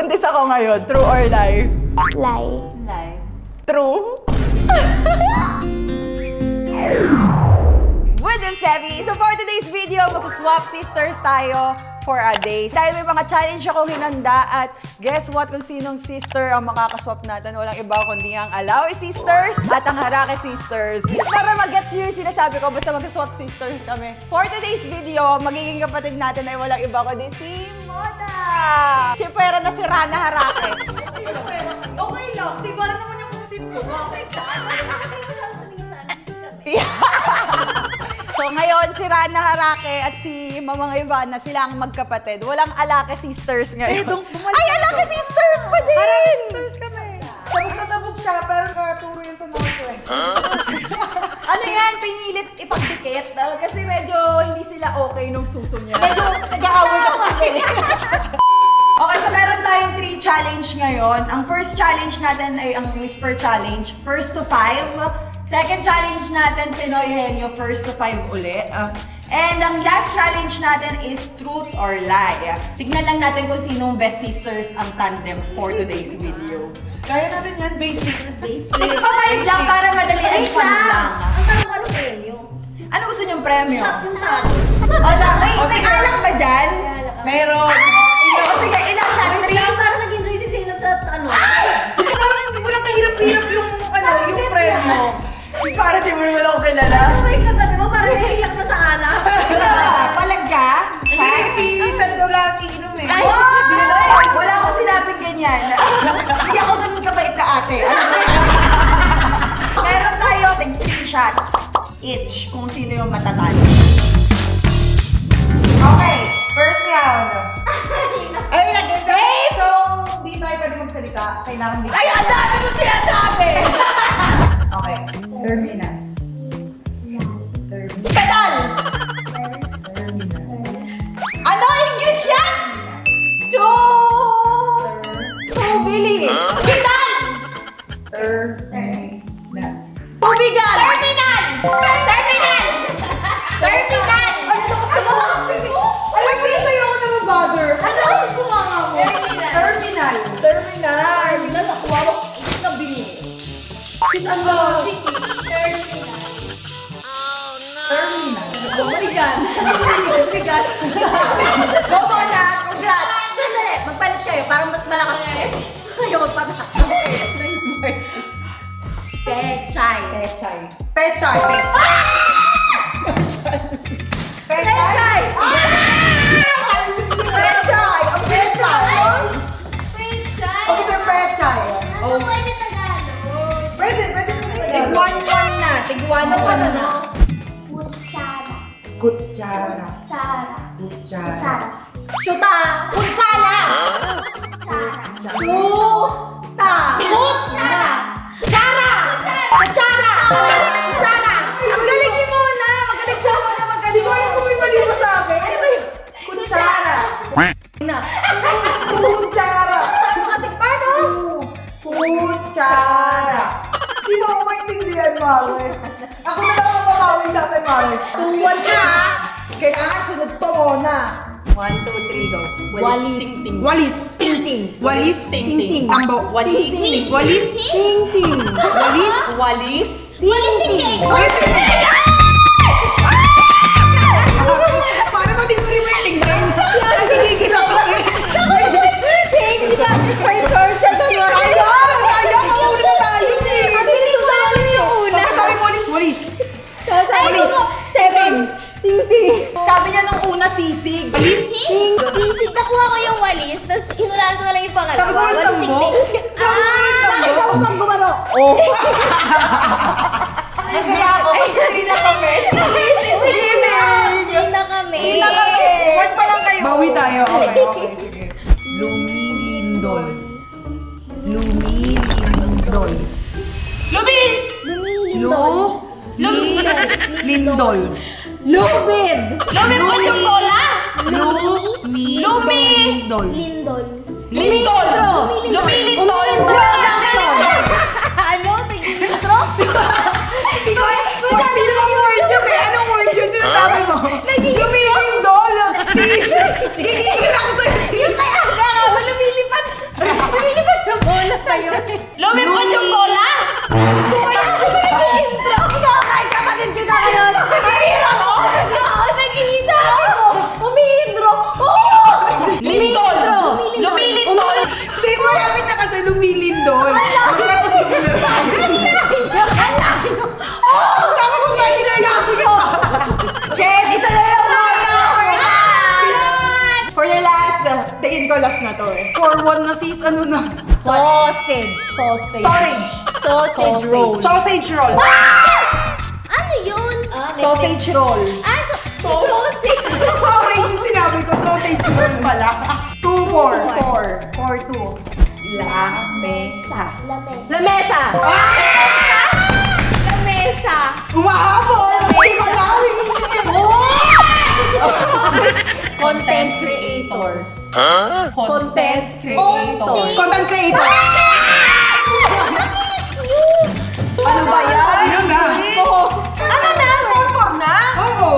Buntis ako ngayon. True or lie? Lie. Lie. True? With them, Sevi. So for today's video, mag-swap sisters tayo for a day. Dahil may mga challenge akong hinanda at guess what kung sinong sister ang makakaswap natin? Walang iba kundi ang Alawi Sisters at ang Harake Sisters. Para mag-gets nyo yung sinasabi ko, basta mag-swap sisters kami. For today's video, magiging kapatid natin ay walang iba kundi si Mona. Chipera na si Rana Harake. Okay lang, siguro naman yung kapatid ko. Bakit? So ngayon, si Rana Harake at si Mamang Ivana, sila ang magkapatid. Walang Alake Sisters ngayon. Ay, Alake Sisters pa din! Harake Sisters kami. Sabog na sabog siya, pero turo yun sa Northwest. Ano yan? Pinilit ipagdikit? Kasi medyo hindi sila okay nung suso niya. Medyo nag-aaway na kasi. Okay, so meron tayong 3 challenge ngayon. Ang first challenge natin ay ang Whisper Challenge, first to 5. Second challenge natin, Pinoy Henyo, first to 5 uli. And ang last challenge natin is Truth or Lie. Tignan lang natin kung sinong best sisters ang tandem for today's video. Kaya natin yan, basic. Tigpa-5 lang para madali and fun lang. Ang tanong ko, anong premyo? Ano gusto niyong premyo? Shot yung talo. May alak ba dyan? Meron. O sige, ilang shot? 3? Parang nag-enjoy si Zainab sa ano. Parang hindi mo lang kahirap-hirap yung premyo. Sis, para di mo naman ako kilala. Oh my God, sabi mo parang nahihiyak na sa anak. Palagka? Hindi, si San daw lagi inom eh. Ay, wala akong sinabing ganyan. Hindi ako ganun kabait na ate. Alam mo yan? Meron tayo, 3 shots each kung sino yung matatalo. Okay, first round. Ay, nag-game! So, di tayo pwede magsalita. Kailangan dito. Ay, ang dami mo sinasabi! Okay, terminal. Pedal! Terminal. Ano? English yan? Tubili! Pedal! Terminal. Tubigan! Terminal! Terminal! Terminal! Ang lakas na mo! Alam mo na sa'yo ako na mag-bother. Ano ang bunganga mo? Terminal. Terminal. Nakuha mo. Ipis na bini. Sis, ang galos. Terminal. Terminal. Tubigan. Tubigan. Go Mona! Congrats! Sandali, magpalit kayo para mas malakas kayo. Ayaw magpatak. Pechay. Pechay. Pechay. Pechay. Pechay! Ang best naman! Pechay. Okay, sir, pechay. Ano pwede Tagalog? Pwede mo Tig-1-1 na. Tig-1-1 na. Kutsara. Kutsara. Kutsara. Kutsara. Kutsara. Shoota! Kutsala! Kutsara. Kuta! Kutsara. Kutsara! Kutsara! Kutsara! Ang galing ni Mona! Magaling si Mona! Magaling! Di ko alam kung may mali ba sa akin. Ano ba yun? Kutsara. Kutsara. Paano? Kutsara. Di mo ako maintindihan, Mare. Ako na lang ang makawi sa akin, Mare. 2-1 na! Kailangan sunod to, Mona. 1, 2, 3, go. Walis. Ting-ting. Walis. Ting-ting. Walis. Ting-ting. Tambo. Walis. Walis. Ting-ting. Walis. Walis. Ting-ting. Walis. Para ba di mo rin may tingnan? Nagigigil ako. Kauna na tayo eh. Pagkasabi mo, Walis. Walis. Walis. 7. Ting-ting. Sabi niya nung una sisig. Walis. Sisig, nakuha ko yung walis, tapos hinulaan ko na lang yung pangalawa. Sabi ko, Walis tambo. Sabi ko, Walis tambo. Nakita mo bang gumano? Oh. Masaya ako. Mas hindi na kami. Hindi na kami. Hindi na kami. Word pa lang kayo. Bawi tayo. Okay, sige. Lumilindol. Lumilindol. Lumin! Lindol. Lubid. Lumin po yung bola! Lumilindol. Lindol. Lindol! Lumilindol! Ano? Tigilintro? Hindi ko hindi naman word yun eh. Anong word yun? Sinasabi mo? Lumilindol. Gigigil ako sa'yo. Kaya nga, lumilipad. last na to eh. 4-1 na sis, ano na? Sausage. Sausage roll. Sausage roll. Ano yun? Sausage roll. Sausage. Sausage yung sinabi ko, sausage roll pala. 2-4. 4-2. Lamesa. Lamesa. Lamesa. Umahabol! Hindi ko lawin! Content creator. Content creator. Content creator. Ano ba yan? Ayun na. Ano na? 4-4 na? Oo.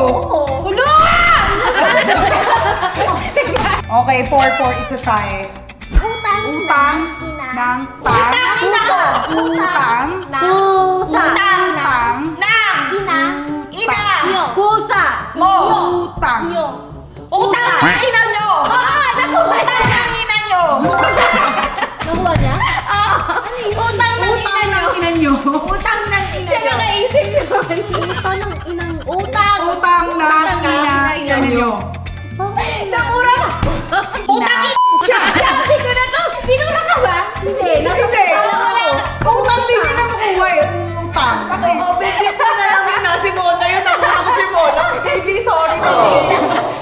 Hulo! Okay, 4-4. It's a tie. Utang. Utang ng tang. Puso. Utang. Pusa. Utang. Ina. Ina. Nyo. Pusa. Mo. Utang. Nyo. Utang ng ina nyo. Nakuha Utang ng ina nyo. Nakuha niya? Ano yun? Utang ng Utang ina ng ina nyo. Utang ng ina Siya nyo. nakaisip naman. Utang ng ina. Utang. Utang ng ina nyo. Namura ka. Utang Sabi ko na to. Pinura ka ba? Hindi. Hindi. Utang din yun na makuha eh. Utang. Bibig ko na lang yun si Mona yun. Namura ko si Mona. Baby, sorry na.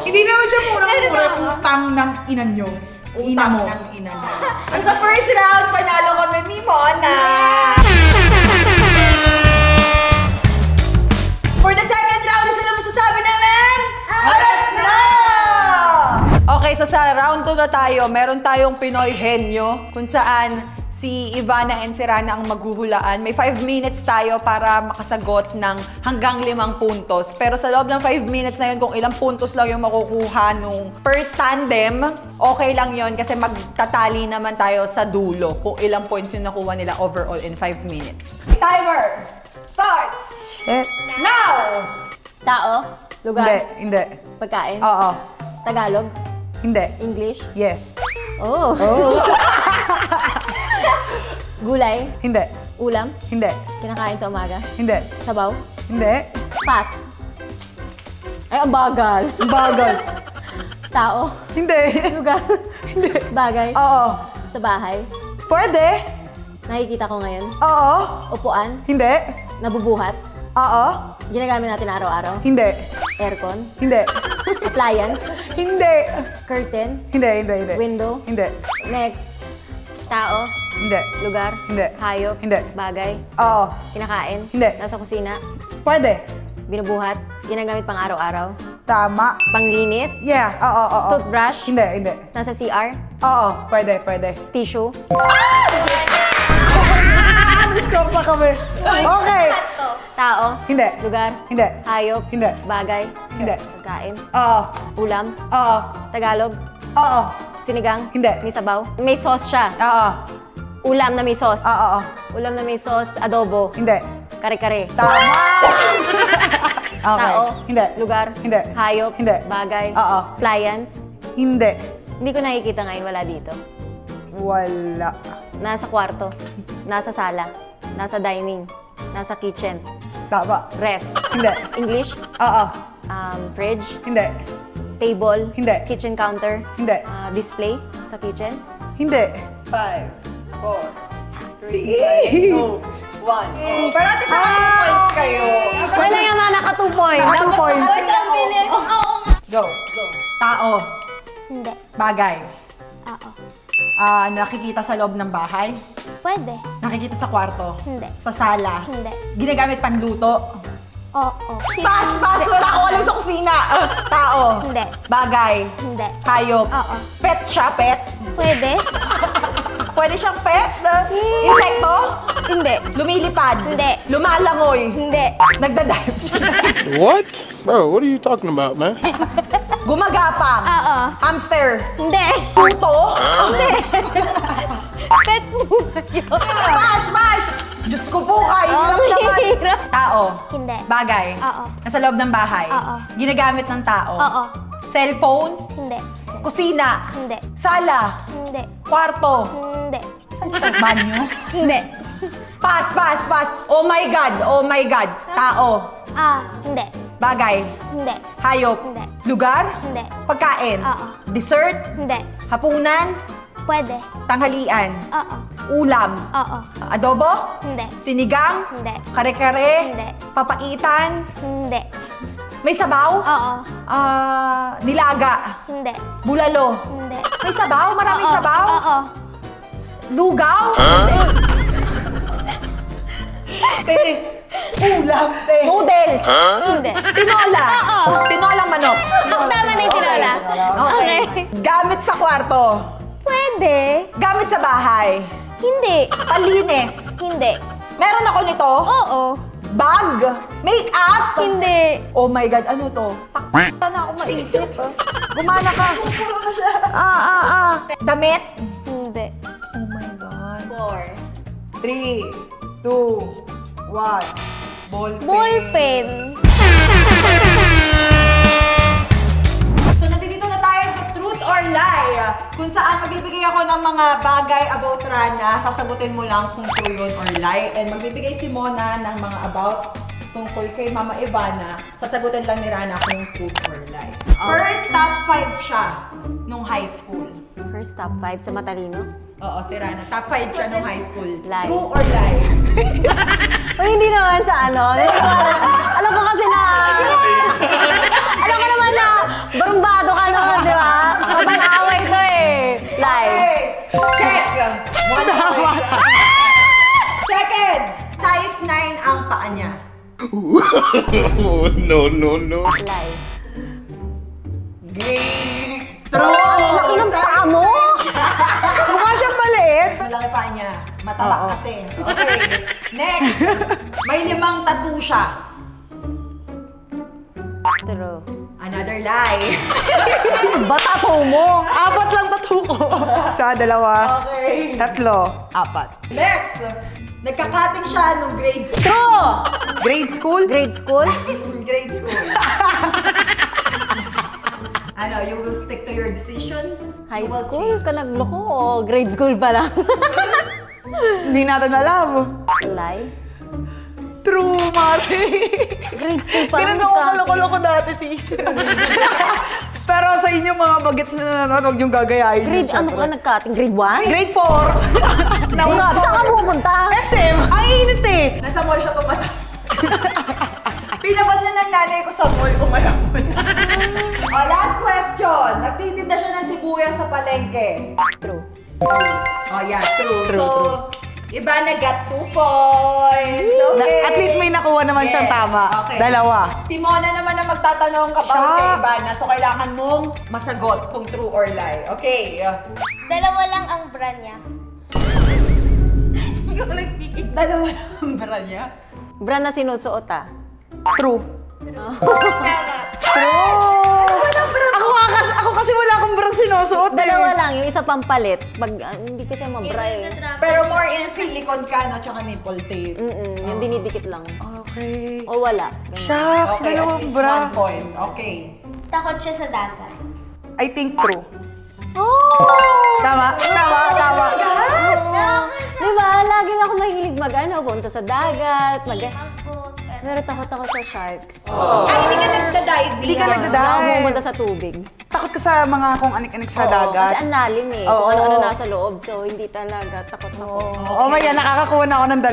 Hindi naman siya murang-mura. Utang ng ina nyo. Ina mo. Utang ng ina nyo. So sa first round, panalo kami ni Mona. For the second round, isa lang masasabi namin? Alat na! Okay, so sa round 2 na tayo, meron tayong Pinoy Henyo kung saan si Ivana and si Rana ang maghuhulaan. May 5 minutes tayo para makasagot ng hanggang 5 puntos. Pero sa loob ng 5 minutes na yun, kung ilang puntos lang yung makukuha nung per tandem, okay lang yun kasi magtatali naman tayo sa dulo kung ilang points yung nakuha nila overall in 5 minutes. Timer starts now! Tao. Lugar. Hindi. Pagkain. Oo. Tagalog. Hindi. English. Yes. Oh. Gulay. Hindi. Ulam. Hindi. Kinakain sa umaga. Hindi. Sabaw. Hindi. Pass. Ay, ang bagal. Bagal. Tao. Hindi. Lugar. Hindi. Bagay. Oo. Sa bahay. Pwede. Nakikita ko ngayon. Oo. Upuan. Hindi. Nabubuhat. Oo. Ginagamit natin araw-araw. Hindi. Aircon. Hindi. Appliance. Hindi. Curtain. Hindi. Window. Hindi. Next. Tao. Hindi. Lugar. Hindi. Hayop. Hindi. Bagay. Oo. Kinakain. Hindi. Nasa kusina. Pwede. Binubuhat. Ginagamit pang araw-araw. Tama. Panglinis. Yeah. Oo. Toothbrush. Hindi. Nasa CR. Oo. Pwede. Tissue. Score pa kami. Okay. Tao. Hindi. Lugar. Hindi. Hayop. Hindi. Bagay. Hindi. Pagkain. Oo. Ulam. Oo. Tagalog. Oo. Sinigang. Hindi. May sabaw. May sauce siya. Oo. Ulam na may sauce. Oo. Ulam na may sauce. Adobo. Hindi. Kare-kare. Tama. Okay. Tao. Hindi. Lugar. Hindi. Hayop. Hindi. Bagay. Oo. Appliance. Hindi. Hindi ko nakikita ngayon. Wala dito. Wala. Nasa kwarto. Nasa sala. Nasa dining. Nasa kitchen. Tama. Ref. Hindi. English. Oo. Fridge. Hindi. Table. Hindi. Kitchen counter. Hindi. Display sa kitchen. Hindi. 5, 4, 3, 2, 1. Pero at least naka 2 points kayo. Wala yung mga naka 2 points. Naka 2 points. Ang bilis. Oo. Go. Tao. Hindi. Bagay. Oo. Nakikita sa loob ng bahay. Pwede. Nakikita sa kwarto. Hindi. Sa sala. Hindi. Ginagamit panluto. Oo. Pass! Wala akong alam sa kusina. Tao. Hindi. Bagay. Hindi. Hayop. Oo. Pet siya, pet. Pwede. Pwede siyang pet. Insekto. Hindi. Lumilipad. Hindi. Lumalangoy. Hindi. Nagdadive. What? Bro, what are you talking about, man? Gumagapang. Oo. Hamster. Hindi. Puto. Hindi. Pet mo ba yun? Pass! Diyos ko po kayo. Hirap. Tao. Hindi. Bagay. Oo. Nasa loob ng bahay. Oo. Ginagamit ng tao. Oo. Cellphone. Hindi. Kusina. Hindi. Sala. Hindi. Kwarto. Hindi. Banyo. Hindi. Pass! Oh my God. Tao. Hindi. Bagay. Hindi. Hayop. Hindi. Lugar. Hindi. Pagkain. Oo. Dessert. Hindi. Hapunan. Pwede. Tanghalian. Oo. Ulam. Oo. Adobo. Hindi. Sinigang. Hindi. Kare-kare. Hindi. Papaitan. Hindi. May sabaw. Oo. Nilaga. Hindi. Bulalo. Hindi. May sabaw? Maraming Oo. sabaw? Oo. Lugaw? Ulam. Noodles. Hindi. Tinola. Oo. Tinolang manok. Tama na yung tinola. Okay. Gamit sa kwarto. Pwede. Gamit sa bahay. Hindi. Palinis. Hindi. Meron ako nito. Oo. Bag. Make-up. Hindi. Oh my God, ano to? Takpa na ako maisip. Gumana ka. Damit. Hindi. Oh my God. 4. 3, 2, 1. Ballpen. Ballpen. So, nandito na tayo sa Truth or Lie, kung saan magbibigay ako ng mga bagay about Rana, sasagutin mo lang kung true yun or lie. And magbibigay si Mona ng mga about tungkol kay Mama Ivana, sasagutin lang ni Rana kung truth or lie. First, top 5 siya nung high school. First top 5 sa Matalino. Oo, si Rana. Top 5 siya nung high school. Lie. True or lie? O hindi naman sa ano. Alam ko kasi na... Alam ko naman na barumbado ka naman, di ba? Kabanaway to eh. Lie. Okay. Check! Second, size 9 ang paa niya. No. Lie. True! Ang laki ng paa mo! Mukha siyang maliit. Malaki pa niya. Mataba kasi. Okay. Next. May 5 tattoo siya. True. Another lie. Bata po mo! 4 lang tattoo ko. Sa 2. Okay. 3. 4. Next. Nagkakating siya nung grade school. True! Grade school? Grade school? Grade school. Ano, you will stick to your decision? High You will school? change. Ka nagloko o grade school pa lang? Hindi natin alam. Lie? True, Mari. Grade school pa lang. Ganun ako kaloko-loko dati, sis. Pero sa inyong mga bagets na nanonood, huwag niyong gagayahin. Grade ano ka nagkating? Grade 1? Grade 4. Grabe, saan ka pupunta? SM, ang init eh. Nasa mall siya tumata. Pinabad na ng nanay ko sa mall, umalamon. Last question. Nagtitinda siya ng sibuyas sa palengke. True. Oh, yeah, true. So, Ivana got 2 points. Okay. At least may nakuha naman siyang tama. Okay. 2. Si Mona naman ang magtatanong about kay Ivana. So, kailangan mong masagot kung true or lie. Okay. Dalawa lang ang brand niya. Dalawa lang ang bra niya. Brand na sinusuot ah. True. Tama. True! Ako kasi wala akong brand sinusuot eh. Dalawa lang, yung isa pampalit. Hindi kasi mabra eh. Pero more in silicone ka, no? Tsaka nipple tape. Yung dinidikit lang. Okay. O wala. Shucks, Okay, at dalawang least bra. 1 point. Okay. Takot siya sa dagat. I think true. Oh! Tama. Diba? Lagi ako mahilig punta sa dagat, Mag-boat. pero takot ako sa sharks. Ay, hindi ka nagda-dive. Hindi ka Hindi nagda-dive. ako pumunta sa tubig. Takot ka sa mga kung anik-anik sa Kasi dagat. ang lalim eh. Oo. Kung ano-ano nasa loob. So, hindi talaga. Takot ako. Oh my God, nakakakuha na ako ng 4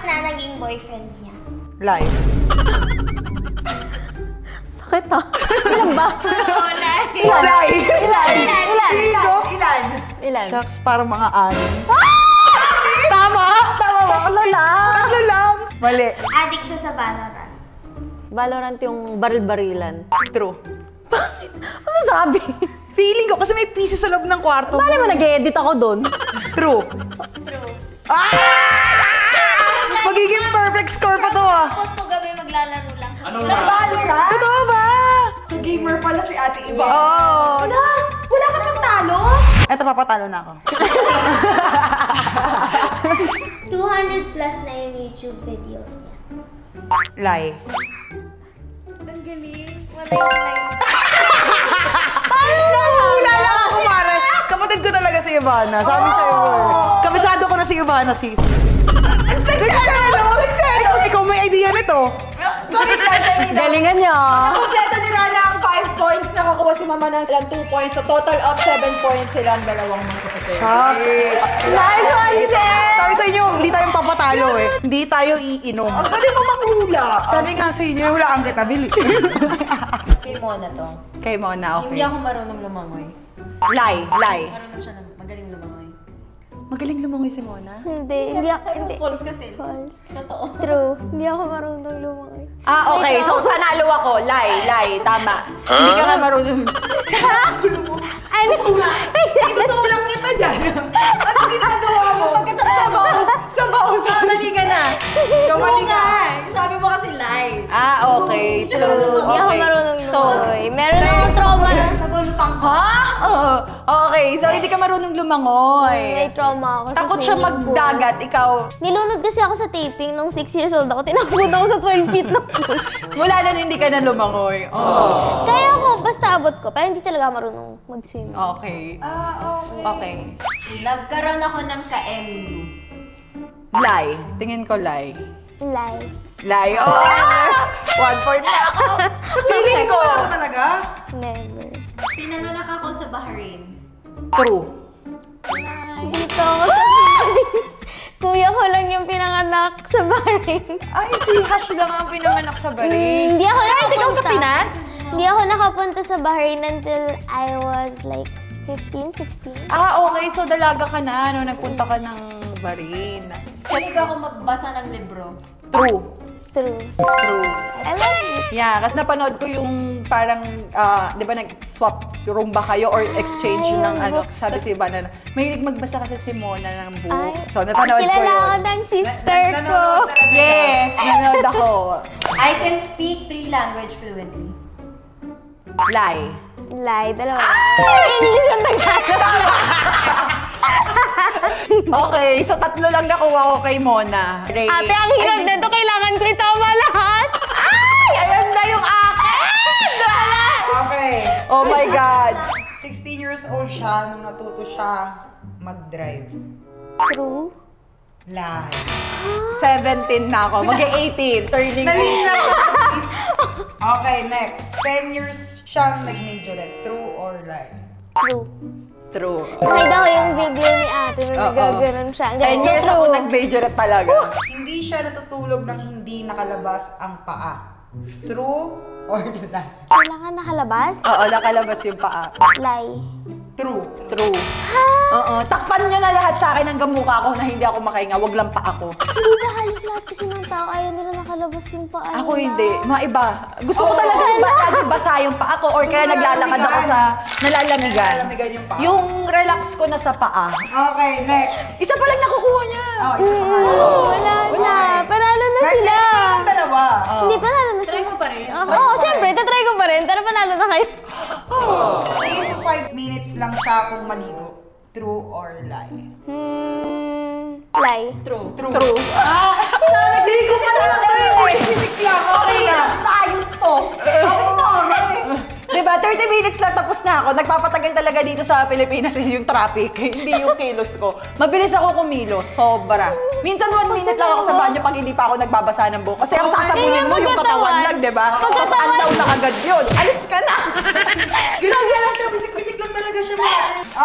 na naging boyfriend niya.2. Live. Sakit ah. Ilan ba? Live. Ilan? Shucks, parang mga 6. Tama ba? Tatlo lang. Mali. Addict siya sa Valorant. Valorant yung baril-barilan. True. Ano sabi? Feeling ko kasi may pieces sa loob ng kwarto. Bali mo nag-edit ako doon. True. True. Magiging perfect score pa to ah. Takot po gabi maglalaro lang. Nag-Valorant? Totoo ba? So, gamer pala si Ate Iba. Oo. Wala ka pang talo? Eto, papatalo na ako. 200 plus na yung YouTube videos niya. Lie. Ang galing. 199. Wala lang ako, Mare. Kapatid ko talaga si Ivana. Sabi sa'yo. Kabisado ko na si Ivana, sis. Ikaw may idea nito. Sorry, Janina. Galingan nyo. Kompleto ni Rana ang 5 points. Nakakuha si Mama ng silang 2 points. So, total of 7 points sila ang dalawang magkakapit. Nice one, sis! Sabi sa inyo, hindi tayo papatalo eh. Hindi tayo iinom. Ang galing mo manghula. Sabi nga sa inyo, wala ang kitabili. Kay Mona to. Kay Mona, okay. Hindi ako marunong lumangoy. Lie. Marunong siya na magaling lumangoy. Magaling lumangoy si Mona. Hindi ako, hindi. False kasi. False. Totoo. True. Hindi ako marunong lumangoy. Okay. So, panalo ako. Lie. Tama. Hindi ka nga marunong. Ano? Itutulong lang kita dyan. Ano ginagawa mo? Sabaw. Dali ka na. Kamali ka. Sabi mo kasi lie. Okay. True. Hindi ako Okay. marunong So, lumangoy. Meron akong trauma na. Sa tulutang ko. Okay. So, hindi ka marunong lumangoy. May trauma ako sa Takot siya swimming pool. magdagat. Ikaw, Nilunod kasi ako sa taping nung 6 years old ako. Tinakot ako sa 12 feet na pool. mula na hindi ka na lumangoy. Kaya ako, basta abot ko. Pero hindi talaga marunong mag-swim. Okay. Okay. Nagkaroon ako ng ka-MU. Lie. Tingin ko lie. Lie. Lie. 1 point na ako. Tingin ko. Ako talaga? Never. Pinanganak ako sa Bahrain. True. Dito ako sa Philippines. Kuya ko lang yung pinanganak sa Bahrain. Ay, si Hash lang ang pinanganak sa Bahrain. Hindi ako Hindi ka sa nakapunta. Pinas? Hindi ako nakapunta sa Bahrain until I was like 15, 16. Okay. So, dalaga ka na nung nagpunta ka ng Bahrain. Galing ako magbasa ng libro. True. True. True. I love it. Yeah, kasi napanood ko yung parang, di ba nag-swap room ba kayo or exchange Ay, ng ano, books. sabi si Ivana, mahilig magbasa kasi si Mona ng Ay, books. So, napanood ko kilala yun. ako ng sister ko. Yes, nanood ako. I can speak 3 languages fluently. Lie. Lie, dalawa. English ang Tagalog. Okay, so 3 lang nakuha ko kay Mona. Ray. Ate, ang hirap nito. Kailangan ko itama lahat. Ay, ayan na yung akin! Okay. Oh my God. 16 years old siya nung natuto siya mag-drive. True. Lie. 17 na ako. Mag-18. Turning 18. Nalina siya sa sis. Okay, next. 10 years siyang nag-majorette. True or lie? True. True. Nakita ko yung video ni ate nung Oo. nagaganon siya. Ang 10 galing. years ako True. nag-majorette talaga. Hindi siya natutulog nang hindi nakalabas ang paa. True or lie? Kailangan nakalabas? Oo, nakalabas yung paa. Lie. True. True. Oo, takpan nyo na lahat sa akin hanggang mukha ko na hindi ako makahinga. Wag lang pa ako. Hindi ba halos lahat kasi ng tao ayaw nila nakalabas yung paa nila? Ako hindi. Maiba. Gusto ko talaga basa yung paa ko or kaya Gusto naglalakad ako sa nalalamigan. Nalalamigan yung paa. Yung relax ko na sa paa. Okay, next. Isa pa lang nakukuha niya. Oh, isa pa nga. Wala na. Panalo na Next, sila. yung dalawa. Hindi, panalo na Try sila. mo pa rin. Oo, syempre. Tatry ko pa rin. Pero panalo na kayo. 3 to 5 minutes lang siya kung maligo. True or lie? Lie. True. True. True. Ligo ka na lang tayo. Bisik lang. Okay na. Ayos to. Diba, 30 minutes lang tapos na ako. Nagpapatagal talaga dito sa Pilipinas is yung traffic, hindi yung kilos ko. Mabilis ako kumilos, sobra. Minsan 1 minute lang ako sa banyo pag hindi pa ako nagbabasa ng buhok. Kasi ang sasabunin mo yung katawan lang, diba? Tapos andaw na agad yun. Alis ka na! Ginagyan lang siya. Bisik-bisik lang talaga siya.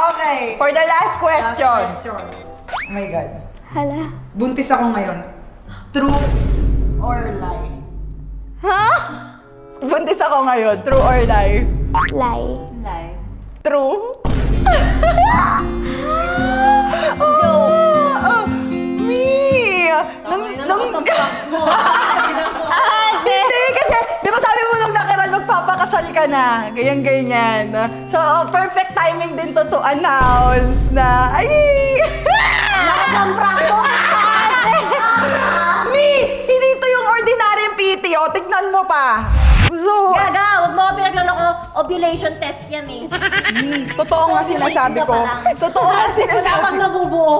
Okay. For the last Last question. question. Oh my God. Hala. Buntis ako ngayon. True or lie? Ha? Buntis ako ngayon, true or lie? Lie. Lie. True? Me! Hindi, kasi, di ba sabi mo nung nakaraan, magpapakasal ka na. Ganyan-ganyan. So, perfect timing din to announce na, ay! Me! Hindi to yung ordinary PT, o. Tignan mo pa. So, Gaga, huwag mo ako pinagloloko. Ovulation test yan eh. totoo nga sinasabi ko. Totoo nga Wala sinasabi pang ko. nabubuo.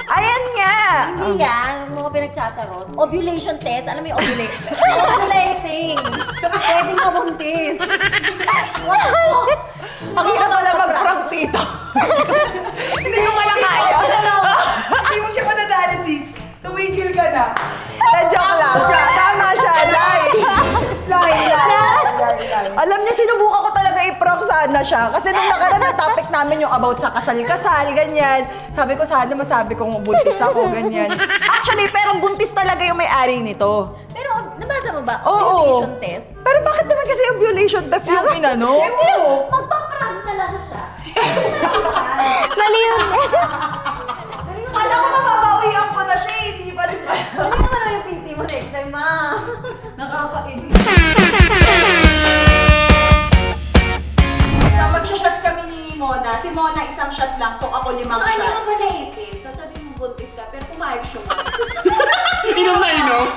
Ayan nga! Hindi yan. Huwag mo ako pinagtsatcharot. Ovulation test. Alam mo yung ovulating. Pwedeng mabuntis. Ang hirap pala mag-prank dito. Hindi ko pala kaya. Hindi mo siya madadali, sis. Tumigil ka na. Na-joke lang siya. Tama siya, lie. sana siya. Kasi nung nakaraan ang topic namin yung about sa kasal-kasal, ganyan. Sabi ko sana masabi kong buntis ako, ganyan. Actually, pero buntis talaga yung may-ari nito. Pero nabasa mo ba? Oo. Ovulation test? Pero bakit naman kasi ovulation test yung inano? Magpaparang na lang siya. Mali yung test. Kala ko mababawian ko na siya, hindi pa rin ba? Mali naman ang yung PT mo next time, ma. Nakakainis. So, mag-shot kami ni Mona. Si Mona isang shot lang, so ako 5 So, hindi shot. mo ba naisip? Sasabihin mo buntis ka, pero pumayag siya nga. Inom na inom.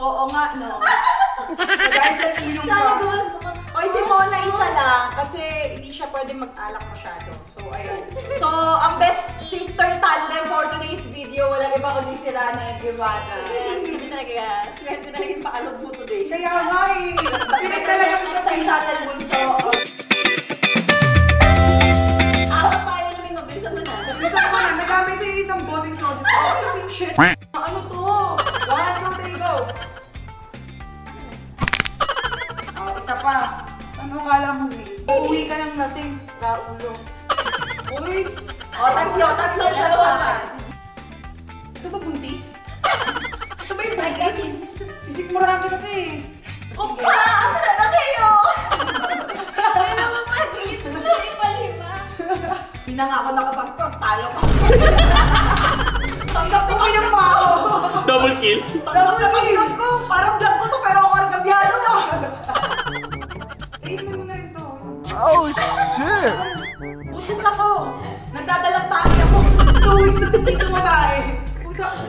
Oo nga, no. Dahil lang inom Sana ka. gumagod. Oy, si Mona isa lang kasi hindi siya pwede mag-alak masyado. So, ayun. So, ang best sister tandem for today's video, walang iba kundi si Rana and Ivana. Sige talaga, swerte talaga yung pakalog mo today. Kaya nga eh. Pinagdalaga kita sa isa. bunso. Ako pa kayo namin mabilisan mo na. Bilisan mo na, nagamay sa'yo isang boteng soju. Shit! Ano to? 1, 2, 3, go! Oh, isa pa. Ano kala mo eh? Uuwi ka ng lasing. Raulo. Uy! O, tatlong shot sa akin. Ito ba buntis? Ito ba yung buntis? Isikmurahan kita eh. Opa! Ang sana kayo! Alam mo pa, ito na ipalima. Hindi na nga ako nakapag-prank, talo pa. Tanggap ko Yung mao. Double kill. Tanggap ko! Parang vlog ko to pero ako ang gabyado mo! Eh, mo na rin to. Oh shit. Buntis ako! Nagdadalang tayo ako! 2 weeks na dito mo tayo.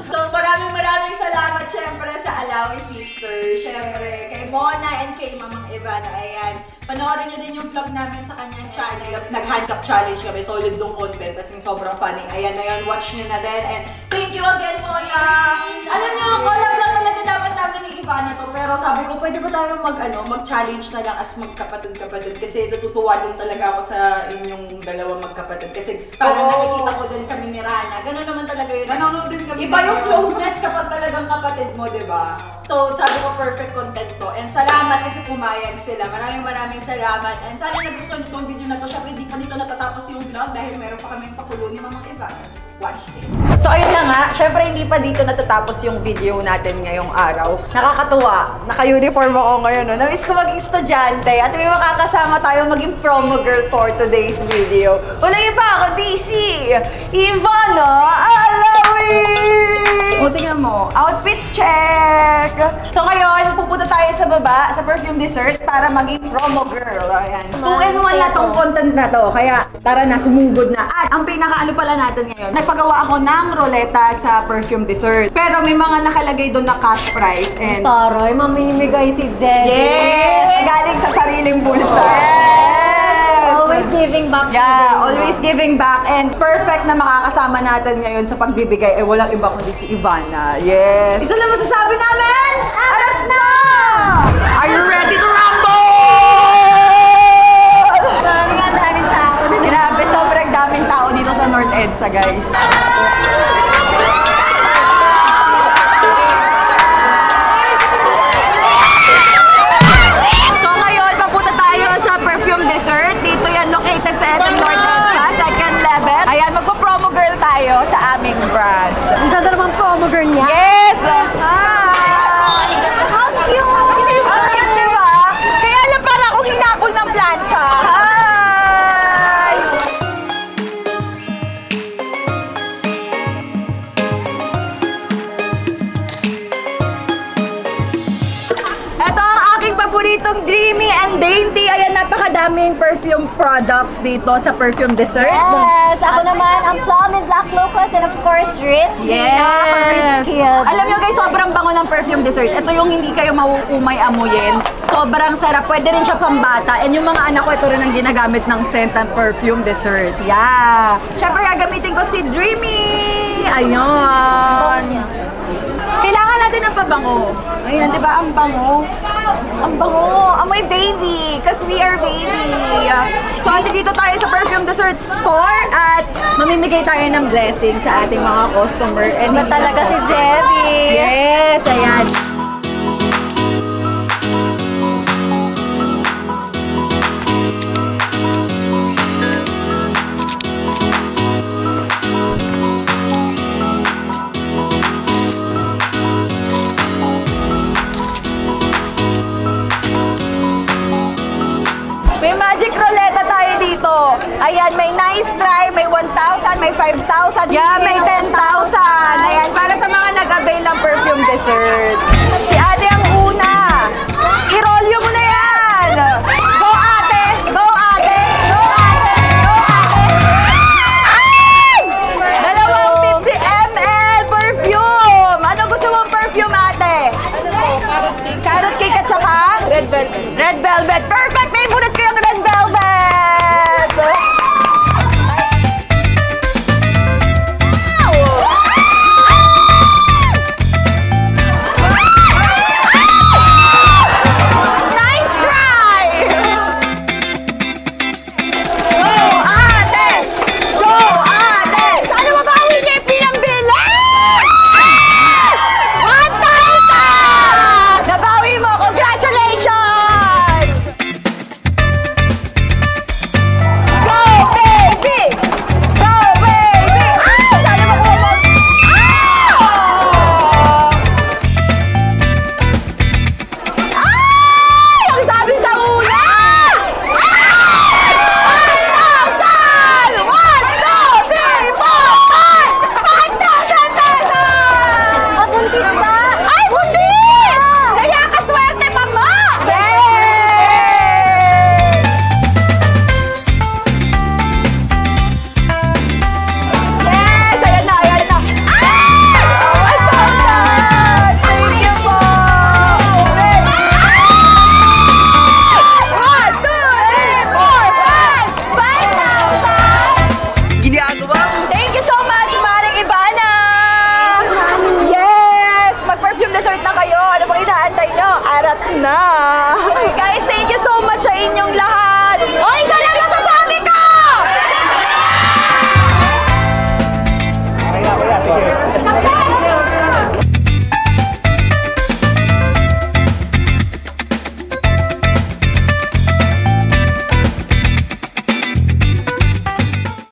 So, maraming salamat syempre sa Alawi Sister. Syempre, kay Mona and kay Mamang Ivana. Ayan. Panoorin niyo din yung vlog namin sa kanyang channel. Nag-hands up challenge kami. Solid dong content. Tapos yung sobrang funny. Ayan na yun. Watch niyo na din. And thank you again, Mona! Alam niyo, collab lang talaga dapat namin ni Ivana to. Pero sabi ko, pwede ba tayo mag-challenge na lang as magkapatid-kapatid? Kasi natutuwa din talaga ako sa inyong dalawang magkapatid. Kasi parang nakikita ko din kami ni Rana. Ganun naman talaga yun. Nanonood din kami. Iba yung closeness kapag talagang kapatid mo, di ba? So, sabi ko, perfect content to. And salamat kasi pumayag sila. Maraming salamat. And sana nagustuhan niyo itong video na to. Siyempre, hindi pa dito natatapos yung vlog dahil meron pa kaming pakulo ni Mamang Ivana. Watch this. So, ayun na nga. Siyempre, hindi pa dito natatapos yung video natin ngayong araw. Nakakatuwa. Naka-uniform ako ngayon. No? Namiss ko maging estudyante. At may makakasama tayo maging promo girl for today's video. Walang iba ako, DC! Ivana Alawi! O, tingnan mo. Outfit check! So, ngayon, pupunta tayo sa baba, sa perfume dessert, para maging promo girl. Ayan. 2-in-1 na tong content na to. Kaya, tara na, sumugod na. At, ang pinaka-ano pala natin ngayon, nagpagawa ako ng roleta sa perfume dessert. Pero may mga nakalagay doon na cash prize. And, Taray, mamimigay si Zed. yes! Galing sa sariling bulsa. Always giving back. Yeah, always giving back and perfect na makakasama natin ngayon sa pagbibigay ay walang iba kundi si Ivana. Yes! Isa lang masasabi namin! Arat na! Are you ready to rumble? Daming tao. Grabe, sobrang daming tao dito sa North EDSA, guys. So ngayon, papunta tayo sa perfume dessert. Dito yan located sa SM North EDSA, second level. Ayan, magpo-promo girl tayo sa aming brand. Ang ganda naman promo girl niya. Yes! Hi! How cute! Ang cute, diba? Kaya lang para akong hinabol ng plancha. Hi! Ito ang aking paboritong Dreamy and Dainty. Ayan, napakadaming perfume products dito sa perfume dessert. Yes! Ako naman, ang Plum and Black Locust and of course, Rit. Yes! Alam nyo guys, sobrang bango ng perfume dessert. Ito yung hindi kayo mauumay amuyin. Sobrang sarap. Pwede rin siya pambata. And yung mga anak ko, ito rin ang ginagamit ng scent and perfume dessert. Yeah! Siyempre, gagamitin ko si Dreamy! Ayun! Kailangan natin ng pabango. Ayan, di ba? Ang bango. Ang bango. Amoy baby. Because we are baby. So, dito tayo sa perfume dessert store at mamimigay tayo ng blessing sa ating mga customer. And Iba talaga si Zebby. Yes, ayan. may 5,000. Yeah, may 10,000. Ayan, para sa mga nag-avail ng perfume dessert. Si ate ang una. I-rolyo mo na yan. Go, ate. Go, ate. Go, ate. Go, ate. Ay! 250 ml perfume. Ano gusto mong perfume, ate? Carrot cake at saka? Red velvet. Red velvet. Perfect! Favorite ko yung red velvet! Nice try! Go, ate! Go, ate! Sana mabawi niya yung pinambili! 1,000! Nabawi mo! Congratulations! Go, baby! Go, baby! Ay! Sana makuha mo! Ay! Ang sabi sa una! 1,000! 1, 2, 3, 4, 5! 5,000 pesos! Buntis ba? Ay, buntis! Kaya ka swerte, mama! Yay! Yes! Ayan na, ayan na. Ay! Oh, 1,000! Thank you po! 1, 2, 3, 4, 5! 5,000! Ginagawa mo. Thank you so much, Maring Ibana! Yes! Mag-perfume dessert na kayo. Ano bang inaantay nyo? Arat na!